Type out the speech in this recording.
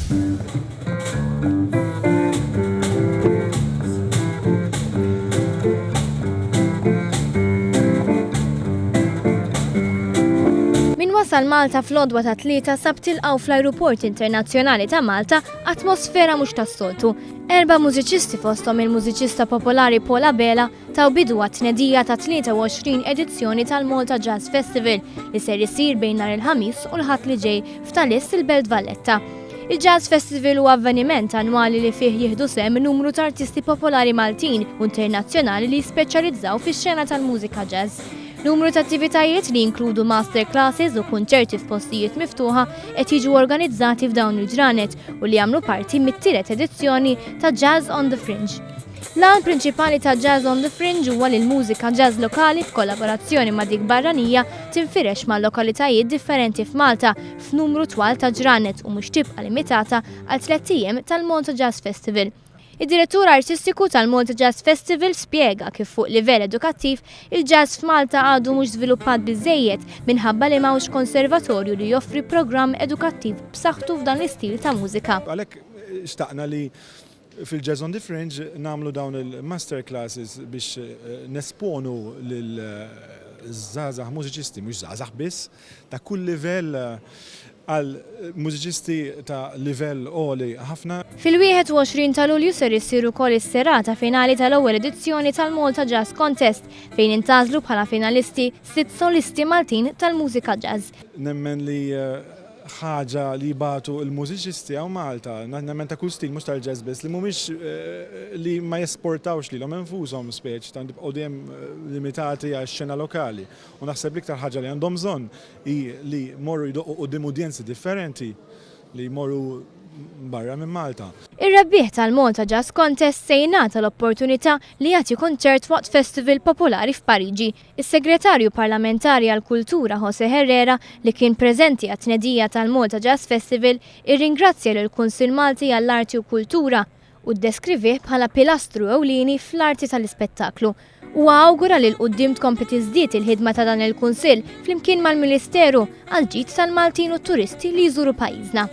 Wasal Malta fl-għodwa ta' tlieta sab tilqgħu fl-ajruport internazzjonali ta' Malta atmosfera mhux tas-soltu. 4 mużiċisti fosthom il-mużiċista popolari bhala taw bidu għat-tnedija ta' 23 edizzjoni tal-Malta Jazz Festival li ser isir bejn nhar il-ħamis u l-ħadd li ġej f'Talist il-Belt Valletta. Il-Jazz Festival huwa avveniment annwali li fih jieħdu sehem numru ta' artisti popolari Maltin u internazzjonali li speċjalizzaw fix-xena tal-mużika jazz. Numru ta' attivitajiet li jinkludu Masterclasses u kunċerti f'postijiet miftuħa qed jiġu organizzati f'dawn il-ġranet u li jagħmlu parti mit-tielet edizzjoni ta' Jazz on the Fringe. L-għan prinċipali ta' Jazz on the Fringe huwa li l-mużika jazz lokali f'kollaborazzjoni ma' dik barranija tinfirex ma' lokalitajiet differenti f'Malta f'numru twal ta' ġranet u mhux tibqa' limitata għal 3 ijiem tal-Malta Jazz Festival. Id-direttur artistiku tal-Malta Jazz Festival spjega kif fuq livell edukattiv il-jazz f'Malta għadu mhux żviluppat biżejjed minħabba li m'hawnx konservatorju li joffri programm edukattiv b'saħħtu f'dan l-istil ta' mużika. Għalhekk xtaqna li fil-Jazz on the Fringe nagħmlu dawn il-Masterclasses biex nesponu lil żgħażagħ mużiċisti mhux żgħażagħ biss ta' kull livell għal mużiċisti ta' livell għoli ħafna. Fil-21 ta' Lulju ser issiru wkoll is-serata finali tal-ewwel edizzjoni tal-Malta Jazz Contest fejn intażlu bħala finalisti 6 solisti Maltin tal-mużika jazz. Nemmen li ħaġa li batu il-mużiċisti għaw Malta, nemmen ta' kull stil mhux tal-jazz biss li mhumiex li ma jesportawx lilhom infushom speċ ta' nibqgħu dejjem limitati għax-xena lokali. U naħseb l-iktar ħaġa li għandhom bżonn li morru jdoqqu quddiem udjenzi differenti li jmorru barra minn Malta. Ir-rebbieħ tal-Malta Jazz Contest se jingħata l-opportunità li jagħti konċert waqt festival popolari f'Pariġi. Is-Segretarju Parlamentari għall-Kultura Jose Herrera li kien preżenti għat-tnedija tal-Malta Jazz Festival irringrazzja lill-Kunsill Malti għall-Arti u Kultura u ddeskrivih bħala pilastru ewlieni fl-arti tal-ispettaklu. U awgura li l-qudiem tkompli tiżdied il-ħidma ta' dan il-Kunsill flimkien mal-Ministeru għal ġid tal-Maltin u t-turisti li jżuru pajjiżna.